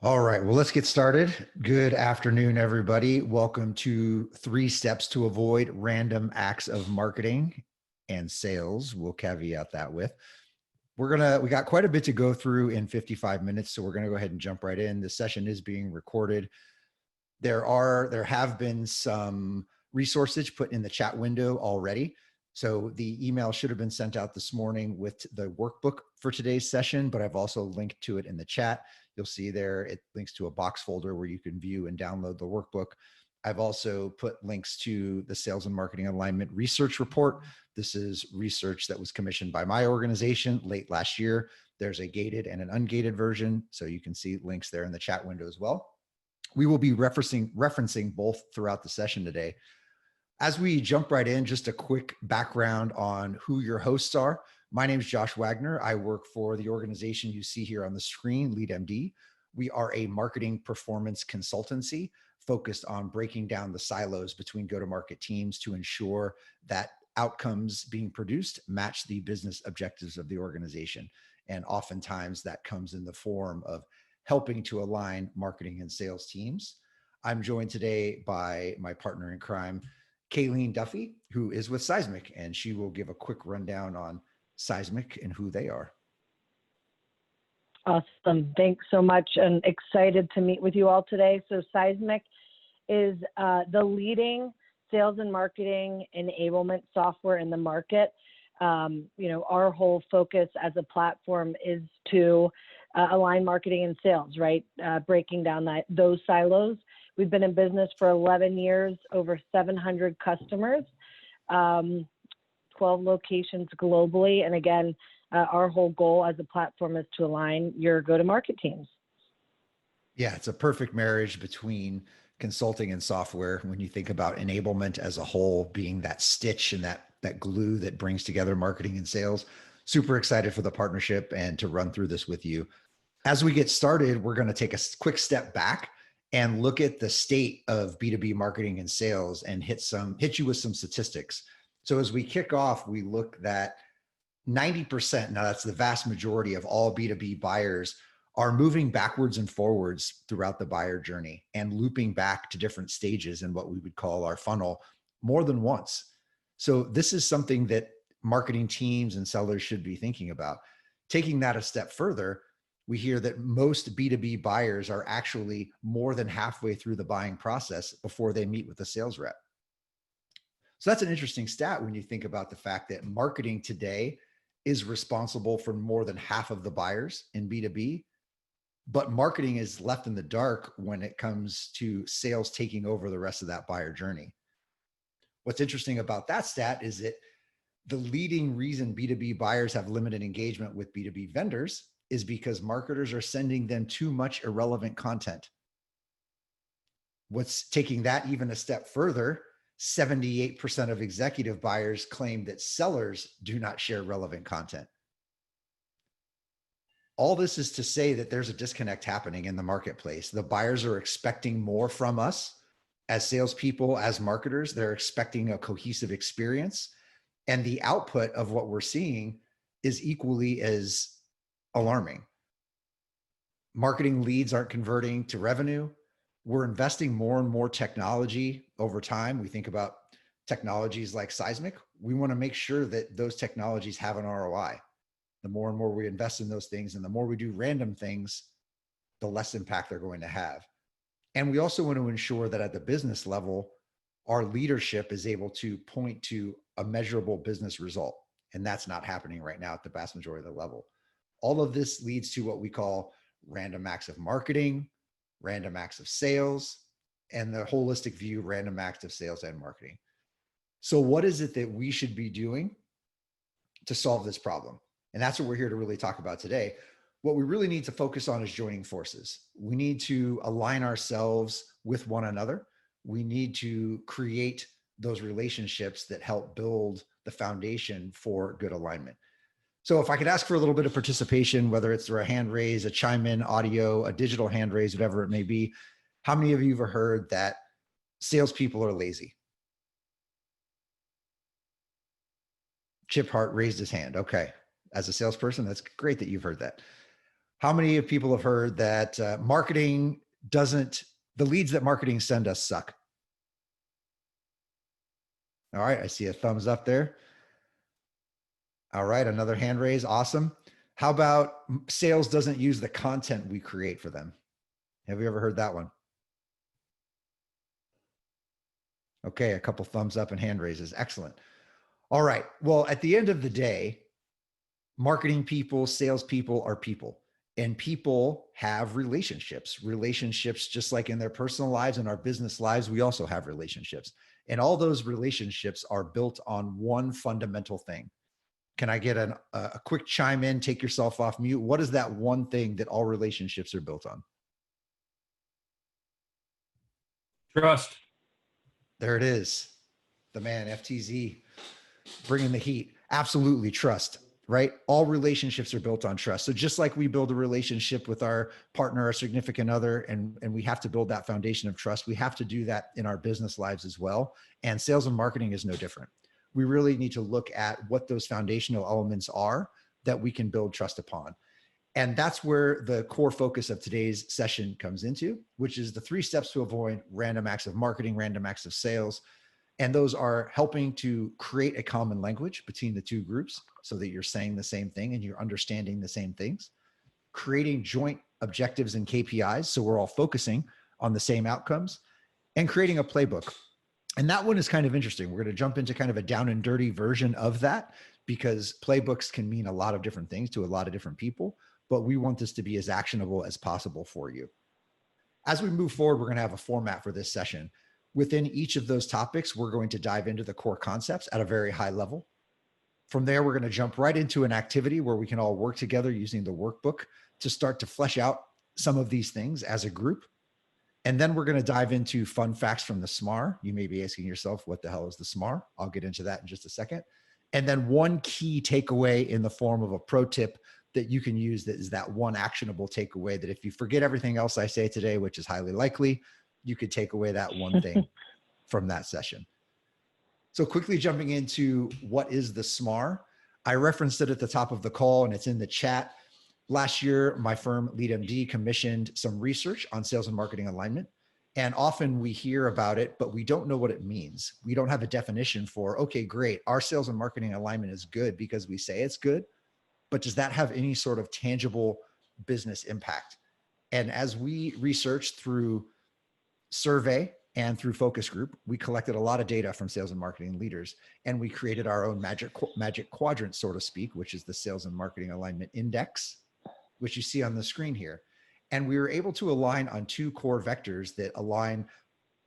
All right, well, let's get started. Good afternoon, everybody. Welcome to 3 Steps to Avoid Random Acts of Marketing and Sales. We'll caveat that with. We got quite a bit to go through in 55 minutes, so we're gonna go ahead and jump right in. This session is being recorded. There have been some resources put in the chat window already. So the email should have been sent out this morning with the workbook for today's session, but I've also linked to it in the chat. You'll see there, it links to a box folder where you can view and download the workbook. I've also put links to the Sales and Marketing Alignment Research Report. This is research that was commissioned by my organization late last year. There's a gated and an ungated version, so you can see links there in the chat window as well. We will be referencing both throughout the session today. As we jump right in, just a quick background on who your hosts are. My name is Josh Wagner. I work for the organization you see here on the screen, LeadMD. We are a marketing performance consultancy focused on breaking down the silos between go-to-market teams to ensure that outcomes being produced match the business objectives of the organization. And oftentimes that comes in the form of helping to align marketing and sales teams. I'm joined today by my partner in crime, Kayleen Duffy, who is with Seismic, and she will give a quick rundown on Seismic and who they are. Awesome. Thanks so much, and excited to meet with you all today. So Seismic is the leading sales and marketing enablement software in the market. Our whole focus as a platform is to align marketing and sales, right? Breaking down those silos. We've been in business for 11 years, over 700 customers, 12 locations globally. And again, our whole goal as a platform is to align your go-to-market teams. Yeah, it's a perfect marriage between consulting and software when you think about enablement as a whole being that stitch and that glue that brings together marketing and sales. Super excited for the partnership and to run through this with you. As we get started, we're going to take a quick step back and look at the state of B2B marketing and sales and hit you with some statistics. So as we kick off, we look that 90%, now that's the vast majority of all B2B buyers, are moving backwards and forwards throughout the buyer journey and looping back to different stages in what we would call our funnel more than once. So this is something that marketing teams and sellers should be thinking about. Taking that a step further, we hear that most B2B buyers are actually more than halfway through the buying process before they meet with a sales rep. So that's an interesting stat when you think about the fact that marketing today is responsible for more than half of the buyers in B2B, but marketing is left in the dark when it comes to sales taking over the rest of that buyer journey. What's interesting about that stat is that the leading reason B2B buyers have limited engagement with B2B vendors is because marketers are sending them too much irrelevant content. What's taking that even a step further, 78% of executive buyers claim that sellers do not share relevant content. All this is to say that there's a disconnect happening in the marketplace. The buyers are expecting more from us as salespeople, as marketers. They're expecting a cohesive experience. And the output of what we're seeing is equally as alarming. Marketing leads aren't converting to revenue. We're investing more and more technology over time. We think about technologies like Seismic. We want to make sure that those technologies have an ROI. The more and more we invest in those things and the more we do random things, the less impact they're going to have. And we also want to ensure that at the business level, our leadership is able to point to a measurable business result. And that's not happening right now at the vast majority of the level. All of this leads to what we call random acts of marketing, random acts of sales, and the holistic view, random acts of sales and marketing. So what is it that we should be doing to solve this problem? And that's what we're here to really talk about today. What we really need to focus on is joining forces. We need to align ourselves with one another. We need to create those relationships that help build the foundation for good alignment. So if I could ask for a little bit of participation, whether it's through a hand raise, a chime in audio, a digital hand raise, whatever it may be, how many of you have heard that salespeople are lazy? Chip Hart raised his hand. Okay. As a salesperson, that's great that you've heard that. How many of people have heard that the leads that marketing send us suck? All right, I see a thumbs up there. All right, another hand raise. Awesome. How about sales doesn't use the content we create for them? Have you ever heard that one? Okay, a couple thumbs up and hand raises. Excellent. All right. Well, at the end of the day, marketing people, salespeople are people, and people have relationships. Relationships, just like in their personal lives and our business lives, we also have relationships. And all those relationships are built on one fundamental thing. Can I get a quick chime in? Take yourself off mute. What is that one thing that all relationships are built on? Trust. There it is. The man, FTZ, bringing the heat. Absolutely, trust, right? All relationships are built on trust. So just like we build a relationship with our partner, our significant other, and we have to build that foundation of trust, we have to do that in our business lives as well. And sales and marketing is no different. We really need to look at what those foundational elements are that we can build trust upon. And that's where the core focus of today's session comes into, which is the 3 steps to avoid random acts of marketing, random acts of sales. And those are helping to create a common language between the 2 groups so that you're saying the same thing and you're understanding the same things, creating joint objectives and KPIs so we're all focusing on the same outcomes, and creating a playbook. And that one is kind of interesting. We're going to jump into kind of a down and dirty version of that because playbooks can mean a lot of different things to a lot of different people, but we want this to be as actionable as possible for you. As we move forward, we're going to have a format for this session. Within each of those topics, we're going to dive into the core concepts at a very high level. From there, we're going to jump right into an activity where we can all work together using the workbook to start to flesh out some of these things as a group. And then we're going to dive into fun facts from the SMAR. You may be asking yourself, what the hell is the SMAR? I'll get into that in just a second. And then one key takeaway in the form of a pro tip that you can use that is that one actionable takeaway that if you forget everything else I say today, which is highly likely, you could take away that one thing from that session. So quickly jumping into what is the SMAR. I referenced it at the top of the call and it's in the chat. Last year, my firm LeadMD commissioned some research on sales and marketing alignment. And often we hear about it, but we don't know what it means. We don't have a definition for, okay, great. Our sales and marketing alignment is good because we say it's good, but does that have any sort of tangible business impact? And as we researched through survey and through focus group, we collected a lot of data from sales and marketing leaders, and we created our own magic quadrant, so to speak, which is the Sales and Marketing Alignment Index, which you see on the screen here. And we were able to align on 2 core vectors that align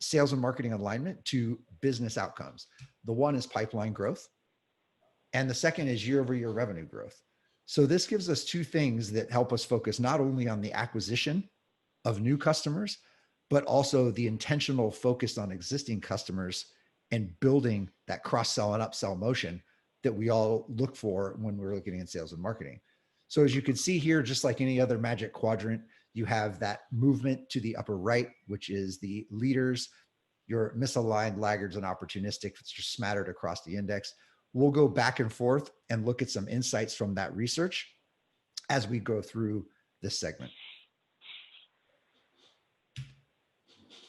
sales and marketing alignment to business outcomes. The one is pipeline growth, and the second is year-over-year revenue growth. So this gives us 2 things that help us focus not only on the acquisition of new customers, but also the intentional focus on existing customers and building that cross-sell and upsell motion that we all look for when we're looking at sales and marketing. So as you can see here, just like any other magic quadrant, you have that movement to the upper right, which is the leaders, your misaligned, laggards, and opportunistic, it's just smattered across the index. We'll go back and forth and look at some insights from that research as we go through this segment.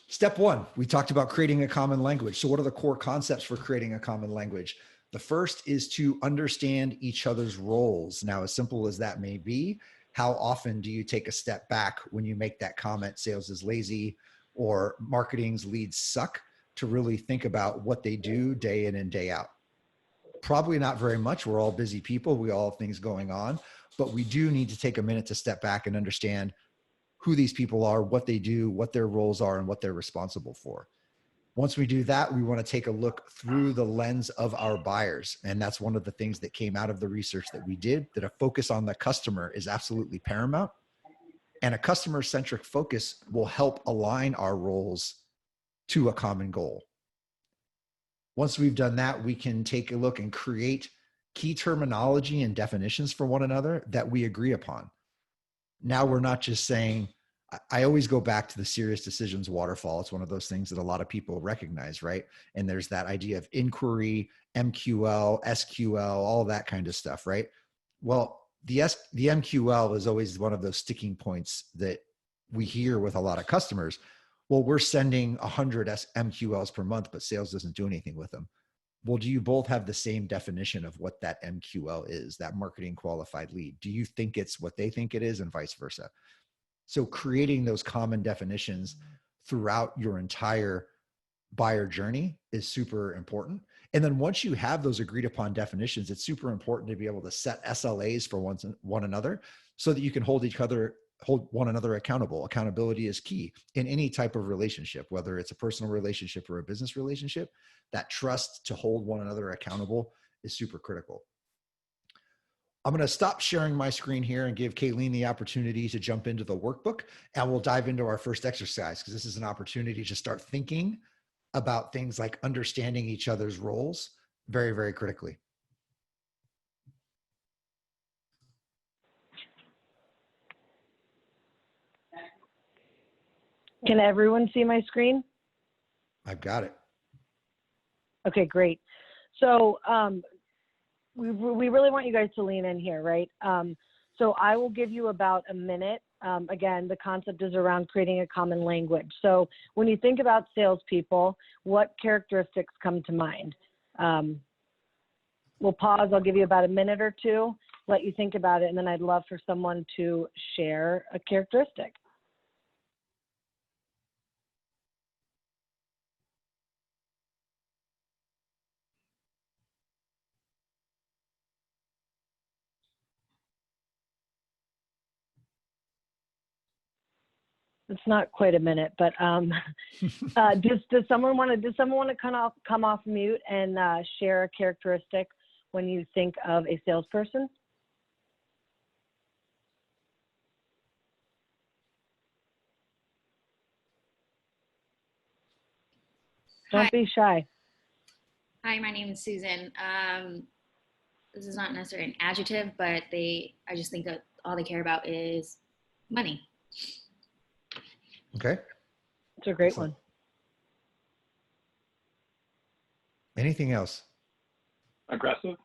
Step 1, we talked about creating a common language. So what are the core concepts for creating a common language? The first is to understand each other's roles. Now, as simple as that may be, how often do you take a step back when you make that comment, sales is lazy or marketing's leads suck, to really think about what they do day in and day out? Probably not very much. We're all busy people. We all have things going on, but we do need to take a minute to step back and understand who these people are, what they do, what their roles are, and what they're responsible for. Once we do that, we want to take a look through the lens of our buyers. And that's one of the things that came out of the research that we did, that a focus on the customer is absolutely paramount. And a customer-centric focus will help align our roles to a common goal. Once we've done that, we can take a look and create key terminology and definitions for one another that we agree upon. Now we're not just saying, I always go back to the serious decisions waterfall. It's one of those things that a lot of people recognize, right? And there's that idea of inquiry, MQL, SQL, all that kind of stuff, right? Well, the MQL is always one of those sticking points that we hear with a lot of customers. Well, we're sending 100 MQLs per month, but sales doesn't do anything with them. Well, do you both have the same definition of what that MQL is, that marketing qualified lead? Do you think it's what they think it is, and vice versa? So creating those common definitions throughout your entire buyer journey is super important. And then once you have those agreed upon definitions, it's super important to be able to set SLAs for one another so that you can hold one another accountable. Accountability is key in any type of relationship, whether it's a personal relationship or a business relationship. That trust to hold one another accountable is super critical. I'm going to stop sharing my screen here and give Kayleen the opportunity to jump into the workbook, and we'll dive into our first exercise, because this is an opportunity to start thinking about things like understanding each other's roles very, very critically. Can everyone see my screen? I've got it. Okay, great. So we really want you guys to lean in here, right? So I will give you about a minute. Again, the concept is around creating a common language. So when you think about salespeople, what characteristics come to mind? We'll pause. I'll give you about a minute or two, let you think about it, and then I'd love for someone to share a characteristic. It's not quite a minute, but does someone want to come off mute and share a characteristic when you think of a salesperson? Don't be shy. Hi, my name is Susan. This is not necessarily an adjective, but I just think that all they care about is money. Okay. It's a great Excellent. one. Anything else? Aggressive.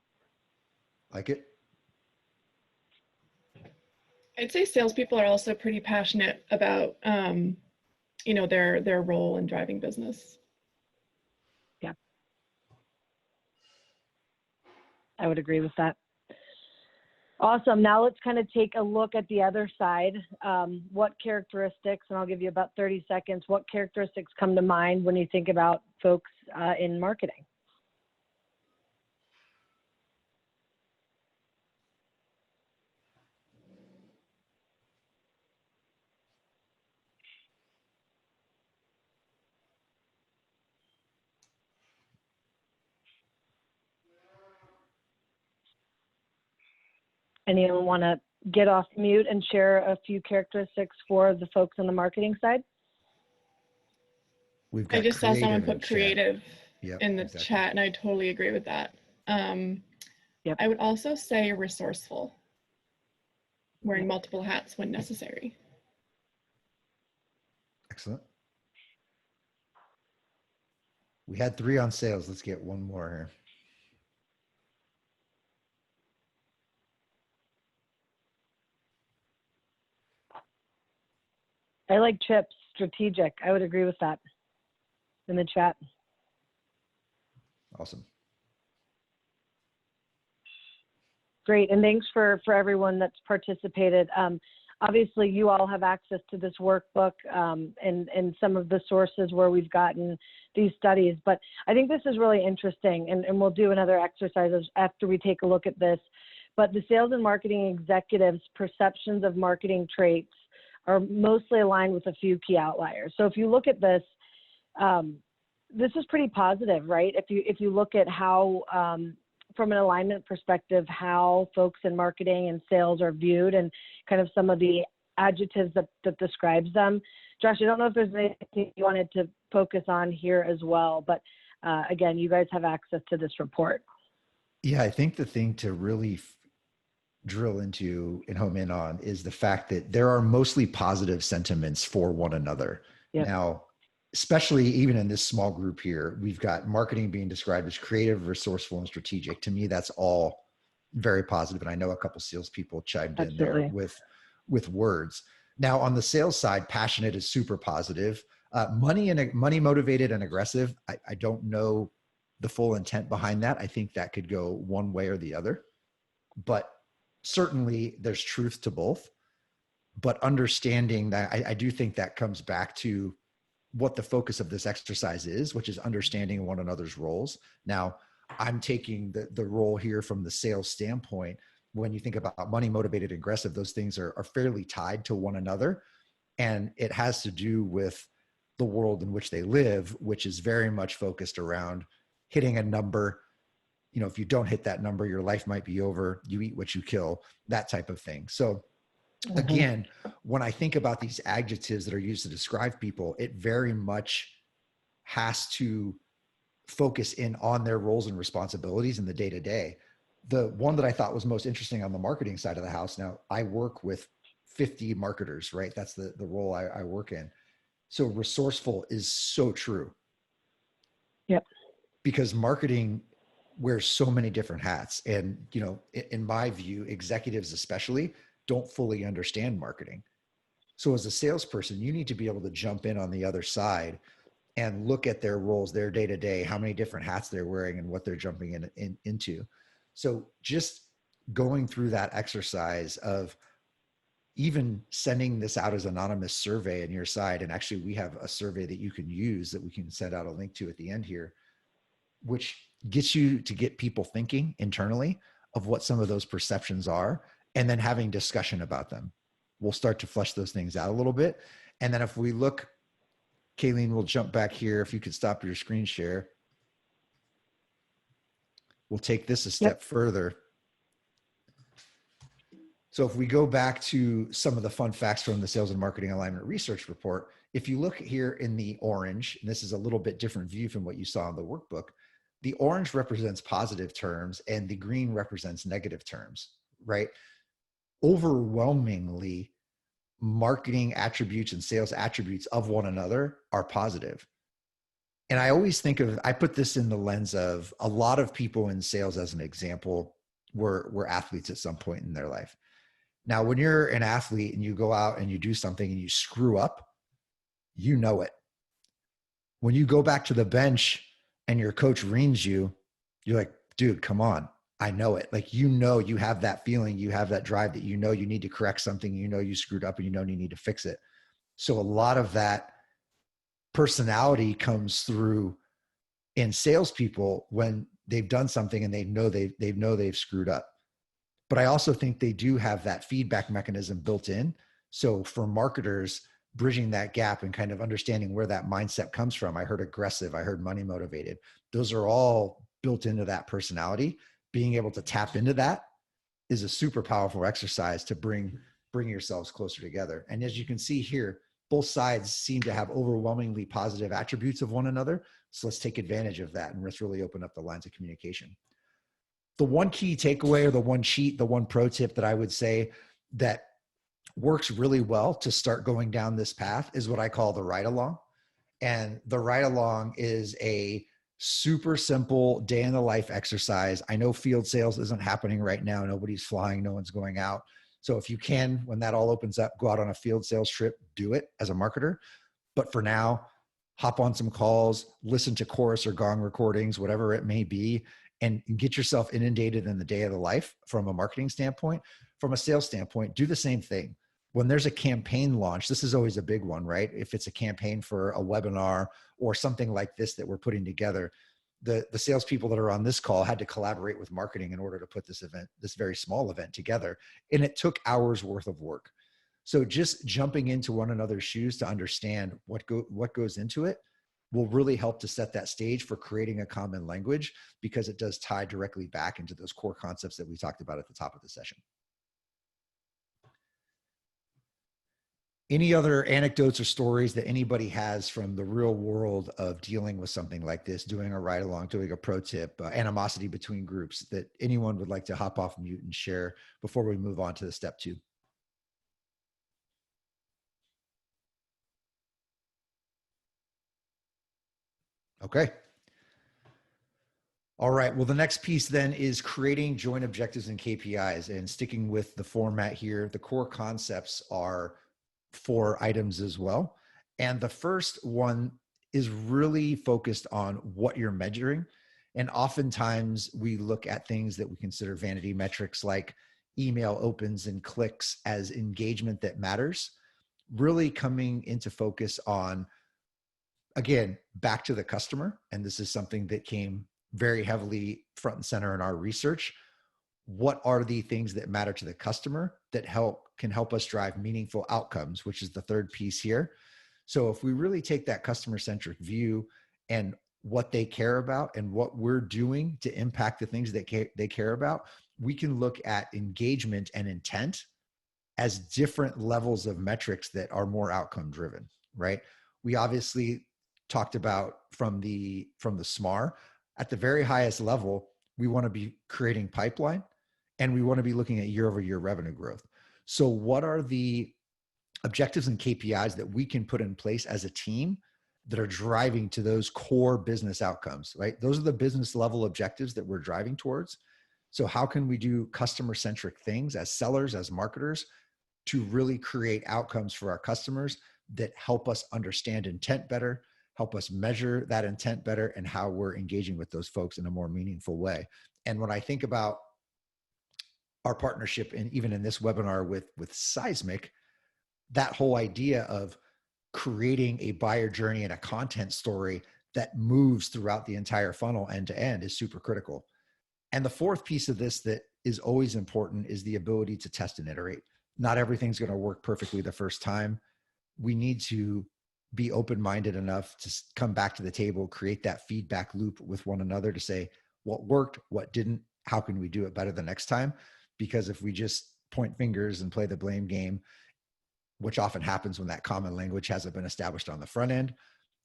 Like it? I'd say salespeople are also pretty passionate about, their role in driving business. Yeah, I would agree with that. Awesome. Now let's kind of take a look at the other side. What characteristics, and I'll give you about 30 seconds, what characteristics come to mind when you think about folks in marketing? Anyone want to get off mute and share a few characteristics for the folks on the marketing side? We've got I just saw someone put in creative Yep, in the exactly. chat, and I totally agree with that. Yep. I would also say resourceful, wearing multiple hats when necessary. Excellent. We had 3 on sales. Let's get one more here. I like chips, strategic. I would agree with that in the chat. Awesome. Great, and thanks for everyone that's participated. Obviously, you all have access to this workbook and some of the sources where we've gotten these studies, but I think this is really interesting, and we'll do another exercise after we take a look at this. But the sales and marketing executives' perceptions of marketing traits are mostly aligned with a few key outliers. So if you look at this, this is pretty positive, right? If you look at how, from an alignment perspective, how folks in marketing and sales are viewed and kind of some of the adjectives that describes them. Josh, I don't know if there's anything you wanted to focus on here as well, but again, you guys have access to this report. Yeah, I think the thing to really drill into and home in on is the fact that there are mostly positive sentiments for one another. Yep. Now, especially even in this small group here, we've got marketing being described as creative, resourceful, and strategic. To me, that's all very positive. And I know a couple salespeople chimed in there Absolutely. with words. Now on the sales side, passionate is super positive. Money motivated and aggressive. I don't know the full intent behind that. I think that could go one way or the other, but certainly there's truth to both. But understanding that, I do think that comes back to what the focus of this exercise is, which is understanding one another's roles. Now, I'm taking the role here from the sales standpoint. When you think about money motivated and aggressive, those things are fairly tied to one another. And it has to do with the world in which they live, which is very much focused around hitting a number. You know, if you don't hit that number, your life might be over. You eat what you kill, that type of thing. So again, when I think about these adjectives that are used to describe people, it very much has to focus in on their roles and responsibilities in the day to day. The one that I thought was most interesting on the marketing side of the house. Now, I work with 50 marketers, right? That's the role I work in. So resourceful is so true. Yep. Because marketing wears so many different hats. And, you know, in my view, executives especially don't fully understand marketing. So as a salesperson, you need to be able to jump in on the other side and look at their roles, their day to day, how many different hats they're wearing and what they're jumping into. So just going through that exercise of even sending this out as anonymous survey on your side. And actually we have a survey that you can use that we can send out a link to at the end here, which gets you to get people thinking internally of what some of those perceptions are, and then having discussion about them. We'll start to flesh those things out a little bit. And then if we look, Kayleen, we'll jump back here. If you could stop your screen share, we'll take this a step further. So if we go back to some of the fun facts from the Sales and Marketing Alignment Research Report, if you look here in the orange, and this is a little bit different view from what you saw in the workbook, the orange represents positive terms and the green represents negative terms, right? Overwhelmingly, marketing attributes and sales attributes of one another are positive. And I always think of, I put this in the lens of a lot of people in sales as an example were athletes at some point in their life. Now, when you're an athlete and you go out and you do something and you screw up, you know it. When you go back to the bench and your coach reams you, you're like, dude, come on. I know it. Like, you know, you have that feeling, you have that drive that you know you need to correct something, you know you screwed up and you know you need to fix it. So a lot of that personality comes through in salespeople when they've done something and they know they've screwed up. But I also think they do have that feedback mechanism built in. So for marketers, bridging that gap and kind of understanding where that mindset comes from. I heard aggressive, I heard money motivated. Those are all built into that personality. Being able to tap into that is a super powerful exercise to bring yourselves closer together. And as you can see here, both sides seem to have overwhelmingly positive attributes of one another. So let's take advantage of that and let's really open up the lines of communication. The one key takeaway or the one cheat, the one pro tip that I would say that works really well to start going down this path is what I call the Ridealong. And the Ridealong is a super simple day in the life exercise. I know field sales isn't happening right now. Nobody's flying, no one's going out. So if you can, when that all opens up, go out on a field sales trip, do it as a marketer. But for now, hop on some calls, listen to chorus or gong recordings, whatever it may be, and get yourself inundated in the day of the life from a marketing standpoint. From a sales standpoint, do the same thing. When there's a campaign launch, this is always a big one, right? If it's a campaign for a webinar or something like this that we're putting together, the salespeople that are on this call had to collaborate with marketing in order to put this event, this very small event together. And it took hours worth of work. So just jumping into one another's shoes to understand what goes into it will really help to set that stage for creating a common language, because it does tie directly back into those core concepts that we talked about at the top of the session. Any other anecdotes or stories that anybody has from the real world of dealing with something like this, doing a ride along, doing a pro tip, animosity between groups, that anyone would like to hop off mute and share before we move on to the step 2? Okay. All right. Well, the next piece then is creating joint objectives and KPIs, and sticking with the format here. The core concepts are 4 items as well. And the first one is really focused on what you're measuring. And oftentimes we look at things that we consider vanity metrics like email opens and clicks as engagement that matters, really coming into focus on, again, back to the customer. And this is something that came very heavily front and center in our research. What are the things that matter to the customer that can help us drive meaningful outcomes, which is the third piece here. So if we really take that customer-centric view and what they care about and what we're doing to impact the things that they care about, we can look at engagement and intent as different levels of metrics that are more outcome driven, right? We obviously talked about from the SMAR. At the very highest level, we want to be creating pipeline, and we want to be looking at year-over-year revenue growth. So what are the objectives and KPIs that we can put in place as a team that are driving to those core business outcomes, right? Those are the business level objectives that we're driving towards. So how can we do customer-centric things as sellers, as marketers, to really create outcomes for our customers that help us understand intent better, help us measure that intent better, and how we're engaging with those folks in a more meaningful way. And when I think about our partnership, and even in this webinar with Seismic, that whole idea of creating a buyer journey and a content story that moves throughout the entire funnel end to end is super critical. And the fourth piece of this that is always important is the ability to test and iterate. Not everything's going to work perfectly the first time. We need to be open-minded enough to come back to the table, create that feedback loop with one another to say what worked, what didn't, how can we do it better the next time? Because if we just point fingers and play the blame game, which often happens when that common language hasn't been established on the front end,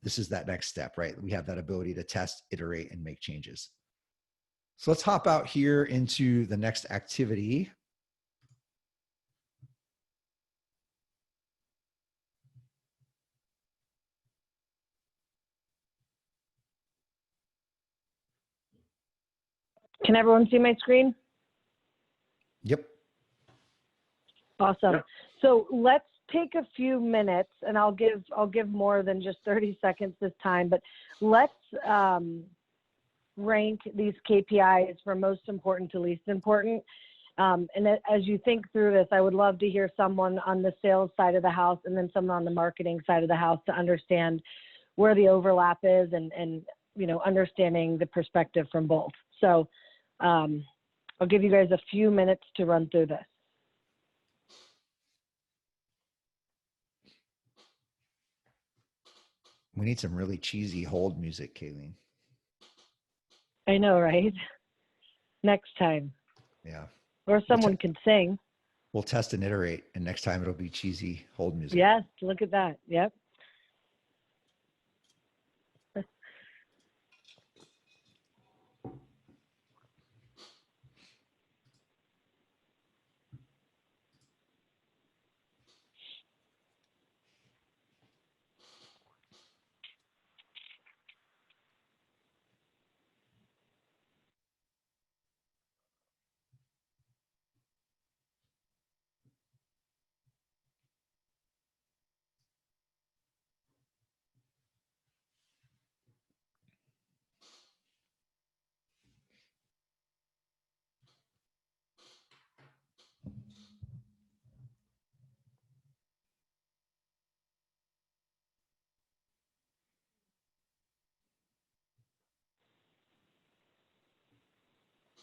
this is that next step, right? We have that ability to test, iterate, and make changes. So let's hop out here into the next activity. Can everyone see my screen? Yep. Awesome. Yep. So let's take a few minutes, and I'll give more than just 30 seconds this time, but let's rank these KPIs from most important to least important. And as you think through this, I would love to hear someone on the sales side of the house and then someone on the marketing side of the house to understand where the overlap is and understanding the perspective from both. So I'll give you guys a few minutes to run through this. We need some really cheesy hold music, Kayleen. I know, right? Next time. Yeah. Or someone can sing. We'll test and iterate, and next time it'll be cheesy hold music. Yes, look at that. Yep.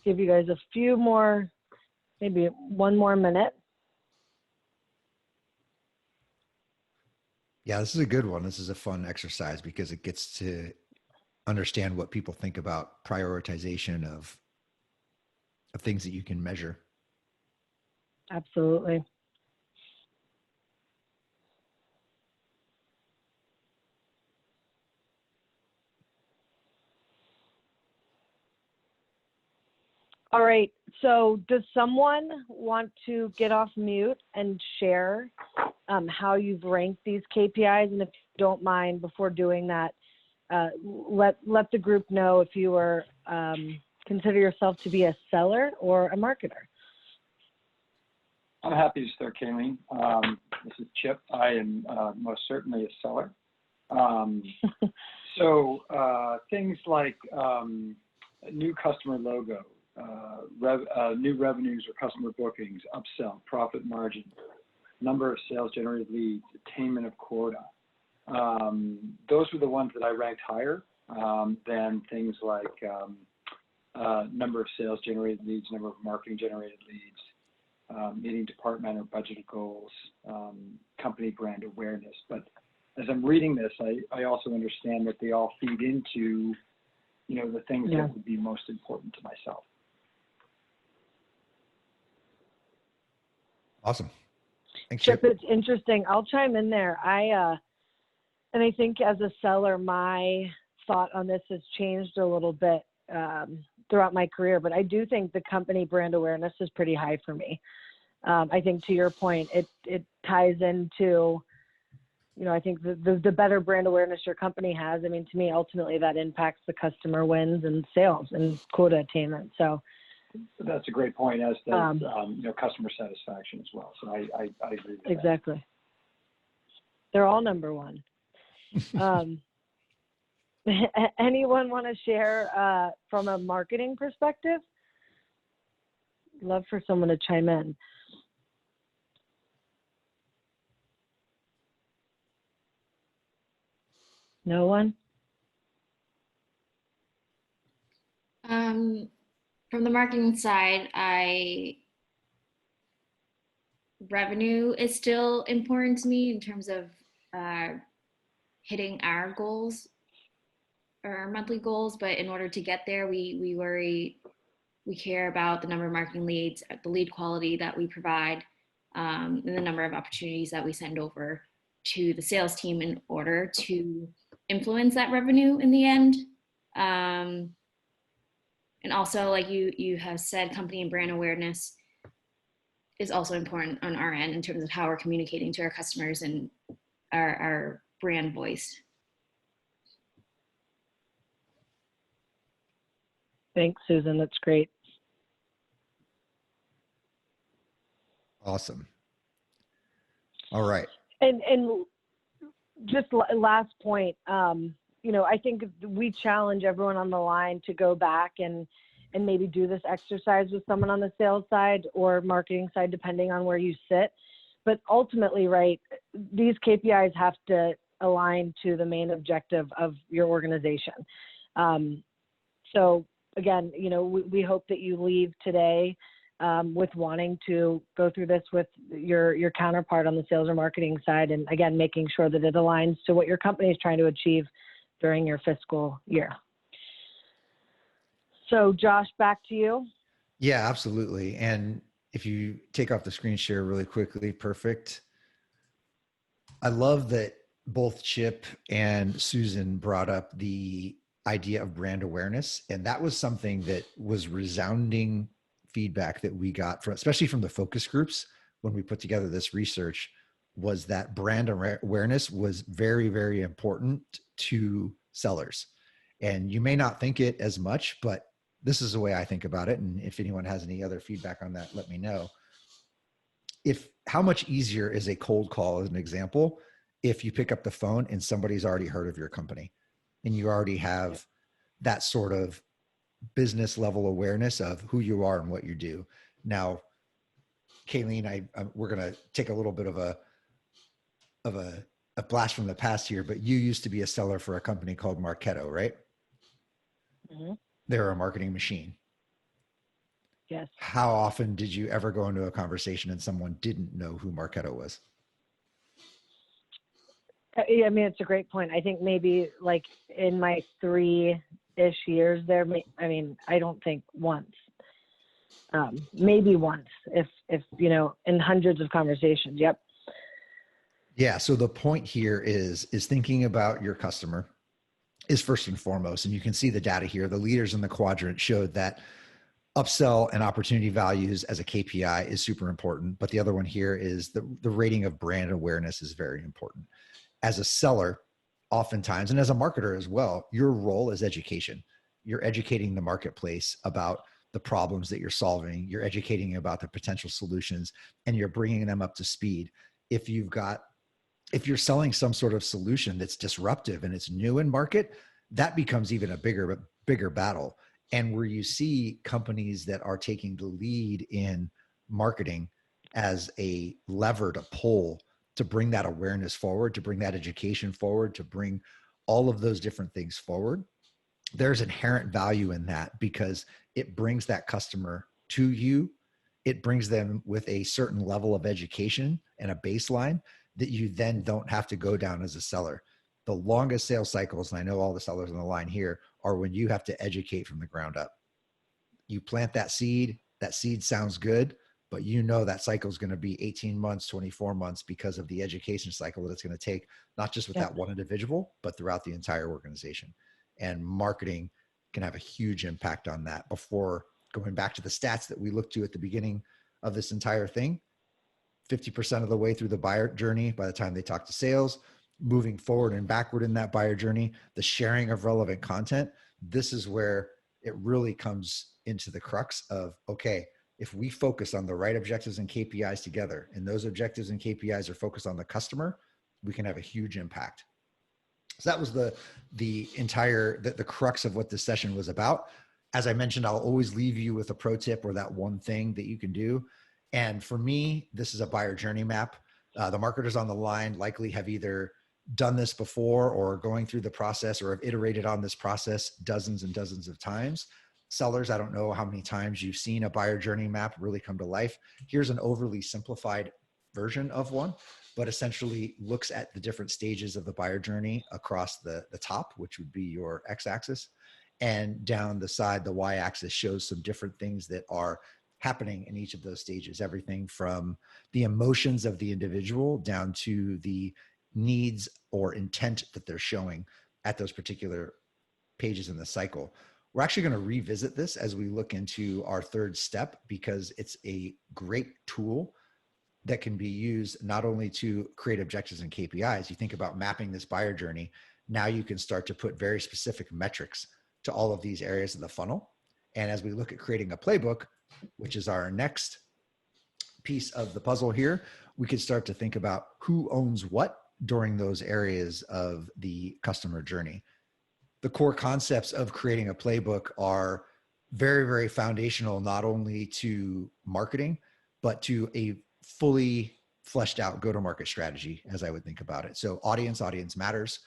Give you guys a few more, maybe one more minute. Yeah, this is a good one. This is a fun exercise because it gets to understand what people think about prioritization of things that you can measure. Absolutely. All right, so does someone want to get off mute and share how you've ranked these KPIs? And if you don't mind, before doing that, let the group know if you were consider yourself to be a seller or a marketer? I'm happy to start, Kayleen. This is Chip. I am most certainly a seller. Things like new customer logo, new revenues or customer bookings, upsell, profit margin, number of sales generated leads, attainment of quota. Those were the ones that I ranked higher than things like number of sales generated leads, number of marketing generated leads, meeting department or budgeted goals, company brand awareness. But as I'm reading this, I also understand that they all feed into, the things that would be most important to myself. Awesome. Thanks, Chip, Chip. it's interesting. I'll chime in there. And I think as a seller, my thought on this has changed a little bit throughout my career, but I do think the company brand awareness is pretty high for me. I think to your point, it ties into, I think the better brand awareness your company has, to me, ultimately that impacts the customer wins and sales and quota attainment. So that's a great point, as does customer satisfaction as well. So I agree with exactly. That. They're all number one. Anyone want to share from a marketing perspective? Love for someone to chime in. No one? From the marketing side, revenue is still important to me in terms of hitting our goals or our monthly goals. But in order to get there, we care about the number of marketing leads, the lead quality that we provide, and the number of opportunities that we send over to the sales team in order to influence that revenue in the end. And also, like you have said, company and brand awareness is also important on our end in terms of how we're communicating to our customers and our brand voice. Thanks, Susan. That's great. Awesome. All right. And just last point, I think we challenge everyone on the line to go back and maybe do this exercise with someone on the sales side or marketing side, depending on where you sit. But ultimately, right, these KPIs have to align to the main objective of your organization. So again, we hope that you leave today with wanting to go through this with your counterpart on the sales or marketing side, and again, making sure that it aligns to what your company is trying to achieve during your fiscal year. So Josh, back to you. Yeah, absolutely. And if you take off the screen share really quickly, perfect. I love that both Chip and Susan brought up the idea of brand awareness. And that was something that was resounding feedback that we got from, especially from the focus groups when we put together this research, was that brand awareness was very, very important to sellers. And you may not think it as much, but this is the way I think about it. And if anyone has any other feedback on that, let me know. How much easier is a cold call, as an example, if you pick up the phone and somebody's already heard of your company and you already have that sort of business level awareness of who you are and what you do. Now, Kayleen, we're going to take a little bit of a blast from the past here, but you used to be a seller for a company called Marketo, right? Mm-hmm. They're a marketing machine. Yes. How often did you ever go into a conversation and someone didn't know who Marketo was? It's a great point. I think maybe like in my 3-ish years there, I don't think once, maybe once, if in hundreds of conversations. Yep. Yeah. So the point here is thinking about your customer is first and foremost. And you can see the data here. The leaders in the quadrant showed that upsell and opportunity values as a KPI is super important. But the other one here is the rating of brand awareness is very important. As a seller, oftentimes, and as a marketer as well, your role is education. you're educating the marketplace about the problems that you're solving. You're educating about the potential solutions, and you're bringing them up to speed. If you're selling some sort of solution that's disruptive and it's new in market, that becomes even a bigger battle. And where you see companies that are taking the lead in marketing as a lever to pull to bring that awareness forward, to bring that education forward, to bring all of those different things forward, there's inherent value in that because it brings that customer to you. It brings them with a certain level of education and a baseline that you then don't have to go down as a seller. The longest sales cycles, and I know all the sellers on the line here, are when you have to educate from the ground up. You plant that seed sounds good, but you know that cycle is going to be 18 months, 24 months because of the education cycle that it's going to take, not just with that one individual, but throughout the entire organization. And marketing can have a huge impact on that. Before going back to the stats that we looked to at the beginning of this entire thing, 50% of the way through the buyer journey by the time they talk to sales, moving forward and backward in that buyer journey, the sharing of relevant content, this is where it really comes into the crux of, okay, if we focus on the right objectives and KPIs together, and those objectives and KPIs are focused on the customer, we can have a huge impact. So that was the crux of what this session was about. As I mentioned, I'll always leave you with a pro tip or that one thing that you can do. And for me, this is a buyer journey map. The marketers on the line likely have either done this before or going through the process or have iterated on this process dozens and dozens of times. Sellers, I don't know how many times you've seen a buyer journey map really come to life. Here's an overly simplified version of one, but essentially looks at the different stages of the buyer journey across the top, which would be your x-axis, and down the side, the y-axis shows some different things that are happening in each of those stages, everything from the emotions of the individual down to the needs or intent that they're showing at those particular pages in the cycle. We're actually going to revisit this as we look into our third step because it's a great tool that can be used not only to create objectives and KPIs. You think about mapping this buyer journey. Now you can start to put very specific metrics to all of these areas of the funnel. And as we look at creating a playbook, which is our next piece of the puzzle here, we could start to think about who owns what during those areas of the customer journey. The core concepts of creating a playbook are very, very foundational, not only to marketing, but to a fully fleshed out go-to-market strategy, as I would think about it. So audience matters.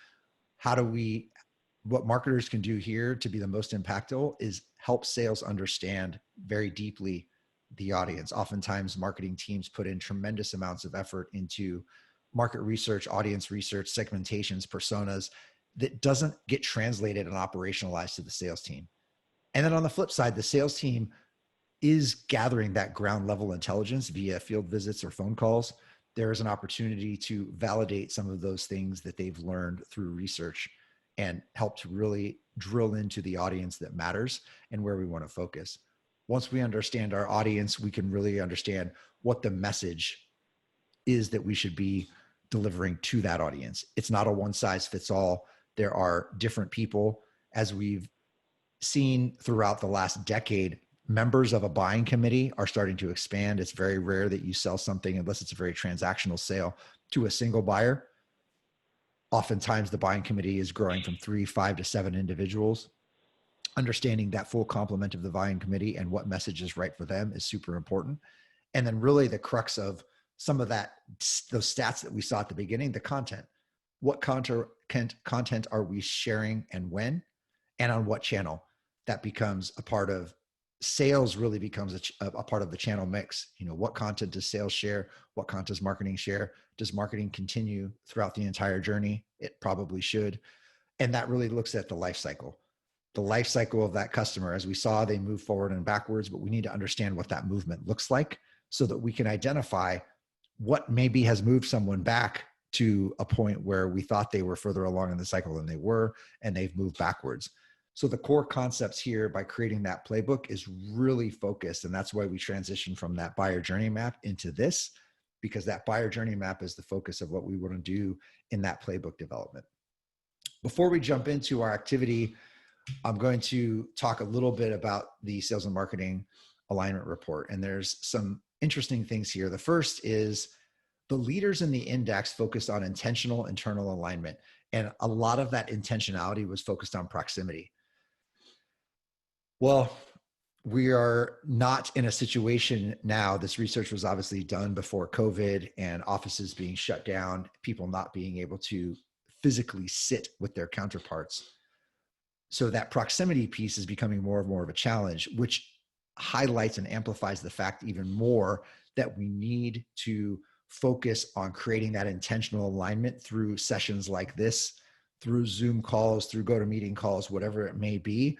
What marketers can do here to be the most impactful is help sales understand very deeply the audience. Oftentimes marketing teams put in tremendous amounts of effort into market research, audience research, segmentations, personas that doesn't get translated and operationalized to the sales team. And then on the flip side, the sales team is gathering that ground level intelligence via field visits or phone calls. There is an opportunity to validate some of those things that they've learned through research and help to really drill into the audience that matters and where we want to focus. Once we understand our audience, we can really understand what the message is that we should be delivering to that audience. It's not a one size fits all. There are different people. As we've seen throughout the last decade, members of a buying committee are starting to expand. It's very rare that you sell something, unless it's a very transactional sale, to a single buyer. Oftentimes the buying committee is growing from 3, 5 to 7 individuals. Understanding that full complement of the buying committee and what message is right for them is super important. And then really the crux of some of those stats that we saw at the beginning, the content. What content are we sharing and when, and on what channel? That becomes a part of sales, really becomes a part of the channel mix. You know, what content does sales share? What content does marketing share? Does marketing continue throughout the entire journey? It probably should. And that really looks at the life cycle of that customer. As we saw, they move forward and backwards, but we need to understand what that movement looks like so that we can identify what maybe has moved someone back to a point where we thought they were further along in the cycle than they were, and they've moved backwards. So the core concepts here by creating that playbook is really focused. And that's why we transition from that buyer journey map into this, because that buyer journey map is the focus of what we want to do in that playbook development. Before we jump into our activity, I'm going to talk a little bit about the sales and marketing alignment report. And there's some interesting things here. The first is the leaders in the index focused on intentional internal alignment. And a lot of that intentionality was focused on proximity. Well, we are not in a situation now. This research was obviously done before COVID and offices being shut down, people not being able to physically sit with their counterparts. So that proximity piece is becoming more and more of a challenge, which highlights and amplifies the fact even more that we need to focus on creating that intentional alignment through sessions like this, through Zoom calls, through GoToMeeting calls, whatever it may be.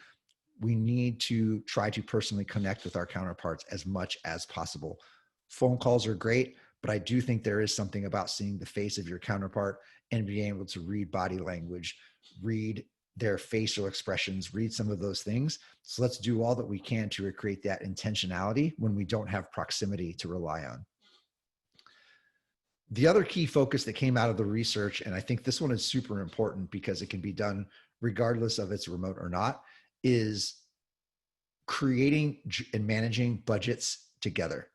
We need to try to personally connect with our counterparts as much as possible. Phone calls are great, but I do think there is something about seeing the face of your counterpart and being able to read body language, read their facial expressions, read some of those things. So let's do all that we can to recreate that intentionality when we don't have proximity to rely on. The other key focus that came out of the research, and I think this one is super important because it can be done regardless of it's remote or not, is creating and managing budgets together.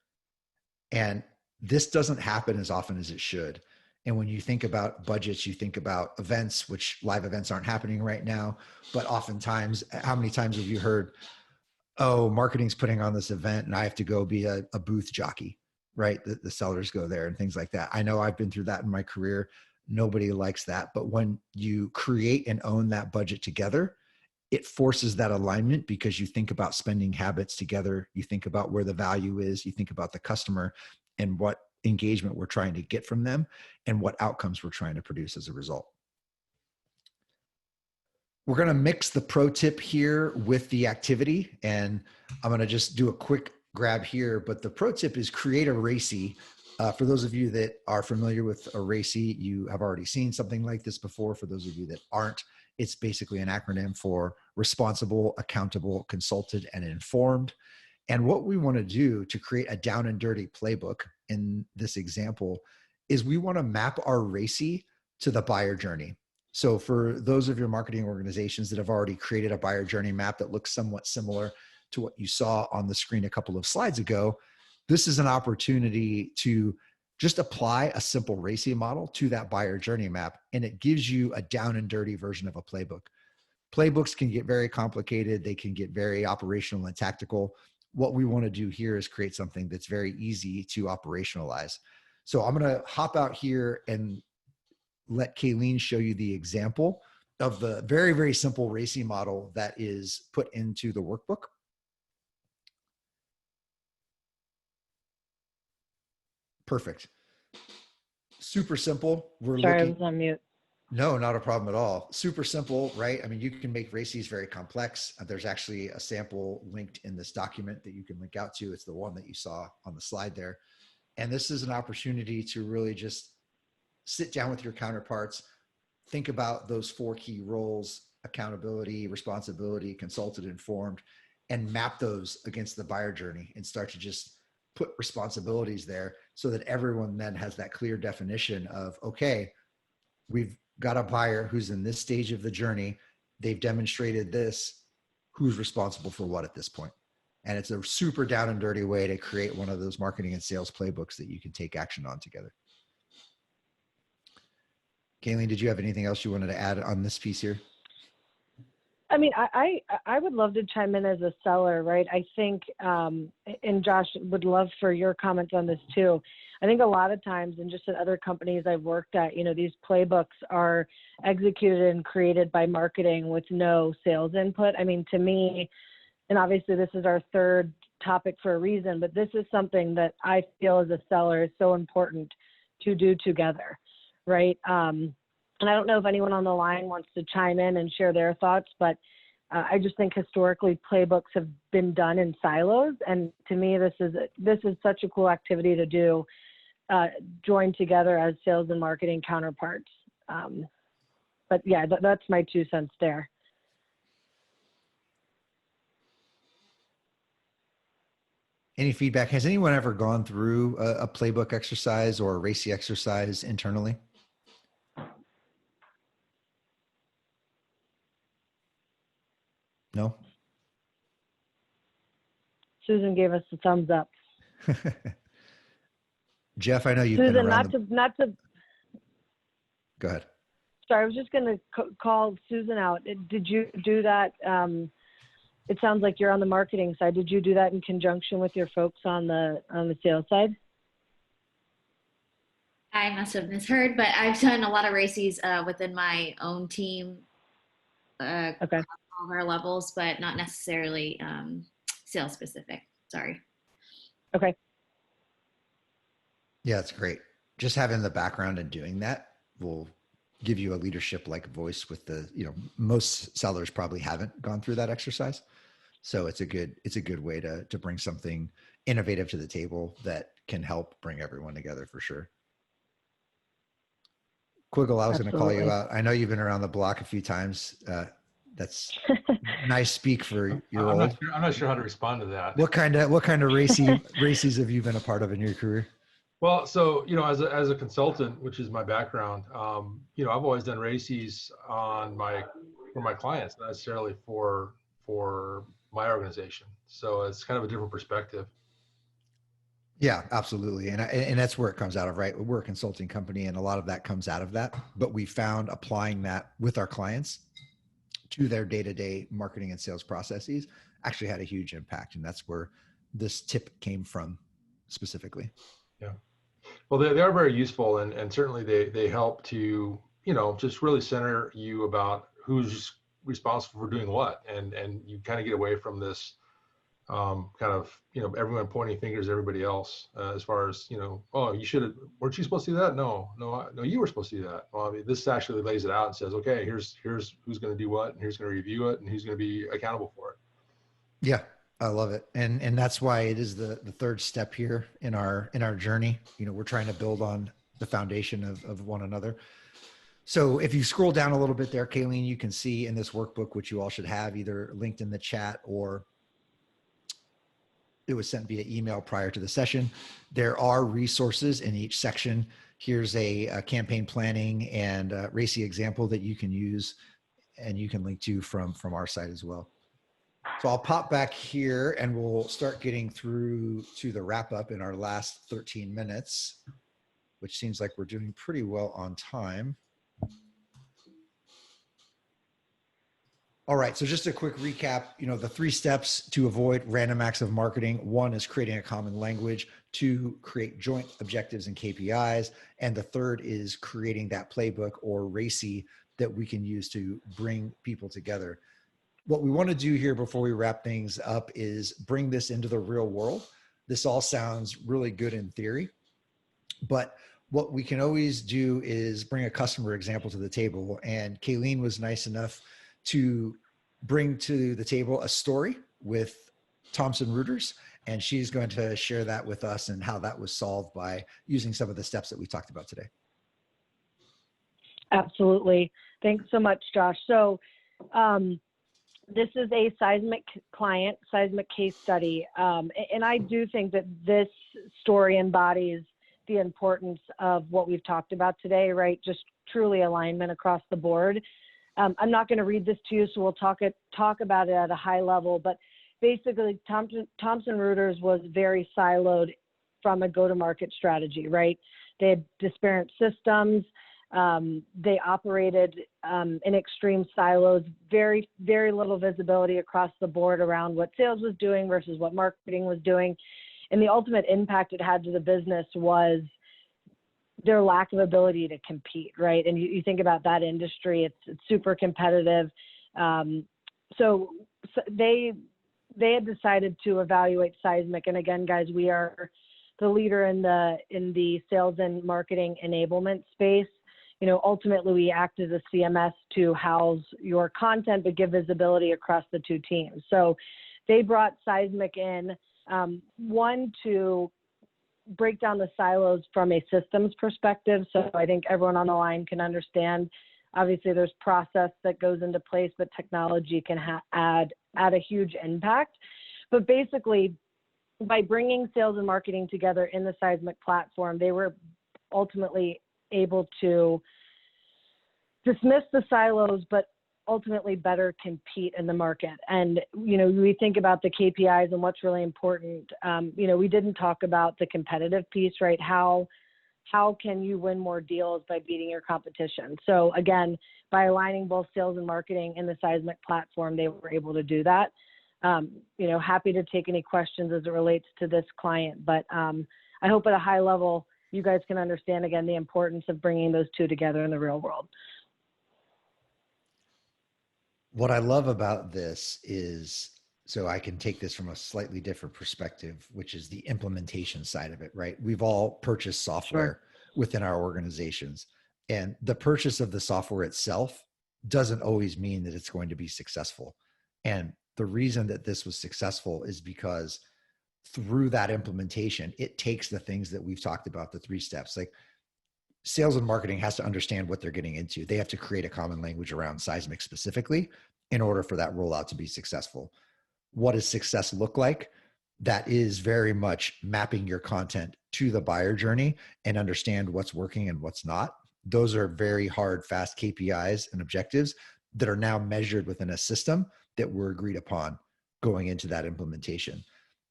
And this doesn't happen as often as it should. And when you think about budgets, you think about events, which live events aren't happening right now. But oftentimes, how many times have you heard, oh, marketing's putting on this event and I have to go be a booth jockey, right? The sellers go there and things like that. I know I've been through that in my career. Nobody likes that. But when you create and own that budget together, it forces that alignment because you think about spending habits together. You think about where the value is. You think about the customer and what engagement we're trying to get from them and what outcomes we're trying to produce as a result. We're going to mix the pro tip here with the activity. And I'm going to just do a quick grab here. But the pro tip is create a racy. For those of you that are familiar with a racy, you have already seen something like this before. For those of you that aren't, it's basically an acronym for responsible, accountable, consulted, and informed. And what we want to do to create a down and dirty playbook in this example is we want to map our racy to the buyer journey. So for those of your marketing organizations that have already created a buyer journey map that looks somewhat similar to what you saw on the screen a couple of slides ago, this is an opportunity to just apply a simple racy model to that buyer journey map, and it gives you a down and dirty version of a playbook. Playbooks can get very complicated. They can get very operational and tactical. What we want to do here is create something that's very easy to operationalize. So I'm going to hop out here and let Kayleen show you the example of the very, very simple racy model that is put into the workbook. Perfect. Super simple. Sorry, I was on mute. No, not a problem at all. Super simple, right? I mean, you can make racies very complex. There's actually a sample linked in this document that you can link out to. It's the one that you saw on the slide there. And this is an opportunity to really just sit down with your counterparts, think about those 4 key roles: accountability, responsibility, consulted, informed, and map those against the buyer journey and start to just put responsibilities there so that everyone then has that clear definition of, okay, we've got a buyer who's in this stage of the journey. They've demonstrated this. Who's responsible for what at this point? And it's a super down and dirty way to create one of those marketing and sales playbooks that you can take action on together. Kayleen, did you have anything else you wanted to add on this piece here? I mean, I would love to chime in as a seller, right? I think, and Josh, would love for your comments on this too. I think a lot of times, and just at other companies I've worked at, you know, these playbooks are executed and created by marketing with no sales input. I mean, to me, and obviously this is our third topic for a reason, but this is something that I feel as a seller is so important to do together, right? And I don't know if anyone on the line wants to chime in and share their thoughts, but I just think historically playbooks have been done in silos. And to me, this is such a cool activity to do, join together as sales and marketing counterparts. But yeah, that's my 2 cents there. Any feedback? Has anyone ever gone through a playbook exercise or a racy exercise internally? No? Susan gave us a thumbs up. Jeff, I know you've been Susan, around not to. Go ahead. Sorry, I was just going to call Susan out. Did you do that? It sounds like you're on the marketing side. Did you do that in conjunction with your folks on the sales side? I must have misheard, but I've done a lot of races within my own team, Okay. across all of our levels, but not necessarily sales specific. Sorry. Okay. Yeah, it's great. Just having the background and doing that will give you a leadership like voice with the, most sellers probably haven't gone through that exercise. So it's a good way to bring something innovative to the table that can help bring everyone together for sure. Quiggle, I was going to call you out. I know you've been around the block a few times. That's nice speak for your old. I'm not sure how to respond to that. What kind of races have you been a part of in your career? Well, so, as a consultant, which is my background, I've always done races for my clients, not necessarily for my organization. So it's kind of a different perspective. Yeah, absolutely. And that's where it comes out of, right? We're a consulting company and a lot of that comes out of that, but we found applying that with our clients to their day-to-day marketing and sales processes actually had a huge impact. And that's where this tip came from specifically. Yeah. Well, they are very useful, and certainly they help to, just really center you about who's responsible for doing what. And you kind of get away from this everyone pointing fingers at everybody else as far as, oh, weren't you supposed to do that? No, you were supposed to do that. Well, I mean, this actually lays it out and says, okay, here's who's going to do what, and who's going to review it, and who's going to be accountable for it. Yeah, I love it. And that's why it is the third step here in our journey. We're trying to build on the foundation of one another. So if you scroll down a little bit there, Kayleen, you can see in this workbook, which you all should have either linked in the chat or it was sent via email prior to the session. There are resources in each section. Here's a campaign planning and racy example that you can use and you can link to from our site as well. So I'll pop back here and we'll start getting through to the wrap up in our last 13 minutes, which seems like we're doing pretty well on time. All right, so just a quick recap, the 3 steps to avoid random acts of marketing. 1 is creating a common language. 2, create joint objectives and KPIs. And the 3rd is creating that playbook or racy that we can use to bring people together. What we want to do here before we wrap things up is bring this into the real world. This all sounds really good in theory, but what we can always do is bring a customer example to the table. And Kayleen was nice enough to bring to the table a story with Thomson Reuters, and she's going to share that with us and how that was solved by using some of the steps that we talked about today. Absolutely. Thanks so much, Josh. So this is a Seismic case study. And I do think that this story embodies the importance of what we've talked about today, right? Just truly alignment across the board. I'm not going to read this to you, so we'll talk about it at a high level. But basically, Thomson Reuters was very siloed from a go-to-market strategy, right? They had disparate systems. They operated in extreme silos, very, very little visibility across the board around what sales was doing versus what marketing was doing. And the ultimate impact it had to the business was their lack of ability to compete, right? And you think about that industry, it's super competitive. So they had decided to evaluate Seismic. And again, guys, we are the leader in the sales and marketing enablement space. Ultimately we act as a CMS to house your content, but give visibility across the 2 teams. So they brought Seismic in, 1, to break down the silos from a systems perspective. So I think everyone on the line can understand, obviously there's process that goes into place, but technology can add a huge impact. But basically, by bringing sales and marketing together in the Seismic platform, they were ultimately able to dismiss the silos, but ultimately better compete in the market. And, we think about the KPIs and what's really important. We didn't talk about the competitive piece, right? How can you win more deals by beating your competition? So again, by aligning both sales and marketing in the Seismic platform, they were able to do that. Happy to take any questions as it relates to this client, but I hope at a high level, you guys can understand again, the importance of bringing those two together in the real world. What I love about this is, so I can take this from a slightly different perspective, which is the implementation side of it, right? We've all purchased software within our organizations, and the purchase of the software itself doesn't always mean that it's going to be successful. And the reason that this was successful is because through that implementation, it takes the things that we've talked about, the 3 steps. Like, sales and marketing has to understand what they're getting into. They have to create a common language around Seismic specifically in order for that rollout to be successful. What does success look like? That is very much mapping your content to the buyer journey and understand what's working and what's not. Those are very hard, fast KPIs and objectives that are now measured within a system that were agreed upon going into that implementation.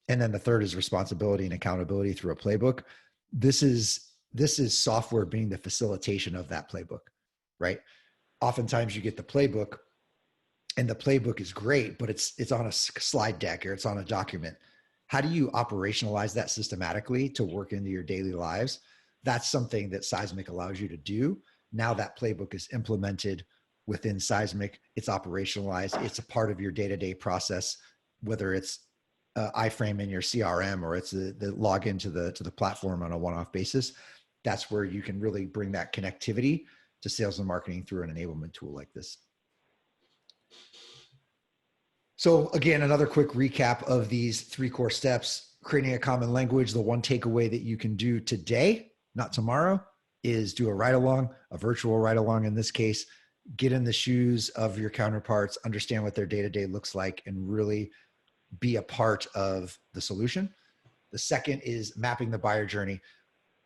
And then the third is responsibility and accountability through a playbook. This is software being the facilitation of that playbook, right? Oftentimes you get the playbook and the playbook is great, but it's on a slide deck or it's on a document. How do you operationalize that systematically to work into your daily lives? That's something that Seismic allows you to do. Now that playbook is implemented within Seismic, it's operationalized. It's a part of your day-to-day process, whether it's iframe in your CRM or it's the login to the platform on a one-off basis. That's where you can really bring that connectivity to sales and marketing through an enablement tool like this. So again, another quick recap of these 3 core steps: creating a common language. The one takeaway that you can do today, not tomorrow, is do a ride-along, a virtual ride-along in this case. Get in the shoes of your counterparts, understand what their day-to-day looks like, and really be a part of the solution. The second is mapping the buyer journey.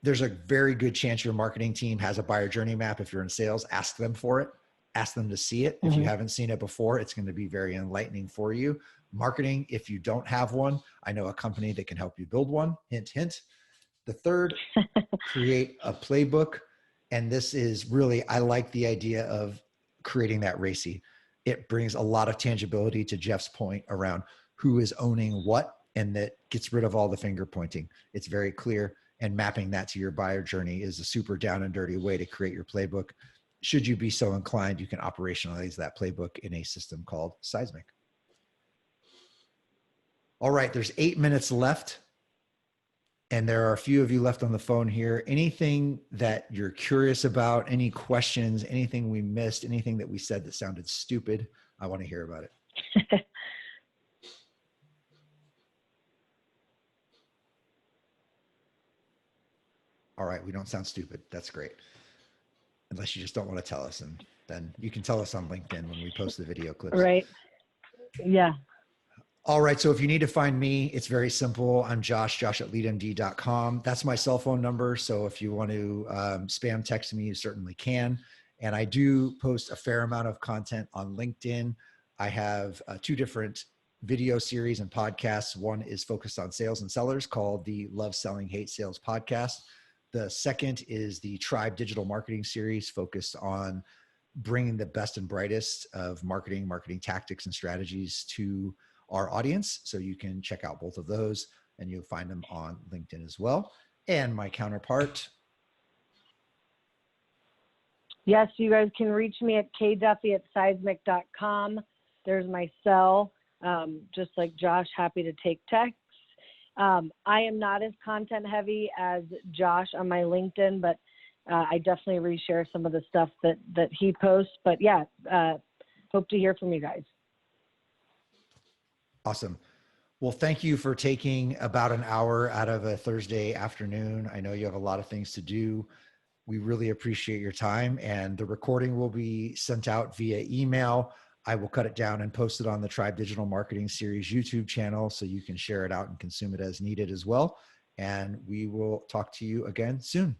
There's a very good chance your marketing team has a buyer journey map. If you're in sales, ask them for it. Ask them to see it. If you haven't seen it before, it's going to be very enlightening for you. Marketing, if you don't have one, I know a company that can help you build one. Hint, hint. The third, create a playbook. And this is really, I like the idea of creating that racy. It brings a lot of tangibility to Jeff's point around who is owning what, and that gets rid of all the finger pointing. It's very clear, and mapping that to your buyer journey is a super down and dirty way to create your playbook. Should you be so inclined, you can operationalize that playbook in a system called Seismic. All right, there's 8 minutes left, and there are a few of you left on the phone here. Anything that you're curious about, any questions, anything we missed, anything that we said that sounded stupid, I want to hear about it. All right, we don't sound stupid. That's great. Unless you just don't want to tell us, and then you can tell us on LinkedIn when we post the video clips. Right. Yeah. All right. So if you need to find me, it's very simple. I'm Josh at leadmd.com. That's my cell phone number. So if you want to spam text me, you certainly can. And I do post a fair amount of content on LinkedIn. I have 2 different video series and podcasts. One is focused on sales and sellers called the Love Selling Hate Sales podcast. The second is the Tribe Digital Marketing series focused on bringing the best and brightest of marketing tactics and strategies to our audience. So you can check out both of those, and you'll find them on LinkedIn as well. And my counterpart. Yes, you guys can reach me at kduffy@seismic.com. There's my cell. Just like Josh, happy to take texts. I am not as content heavy as Josh on my LinkedIn, but I definitely reshare some of the stuff that he posts. But yeah, hope to hear from you guys. Awesome. Well, thank you for taking about an hour out of a Thursday afternoon. I know you have a lot of things to do. We really appreciate your time, and the recording will be sent out via email. I will cut it down and post it on the Tribe Digital Marketing Series YouTube channel so you can share it out and consume it as needed as well. And we will talk to you again soon.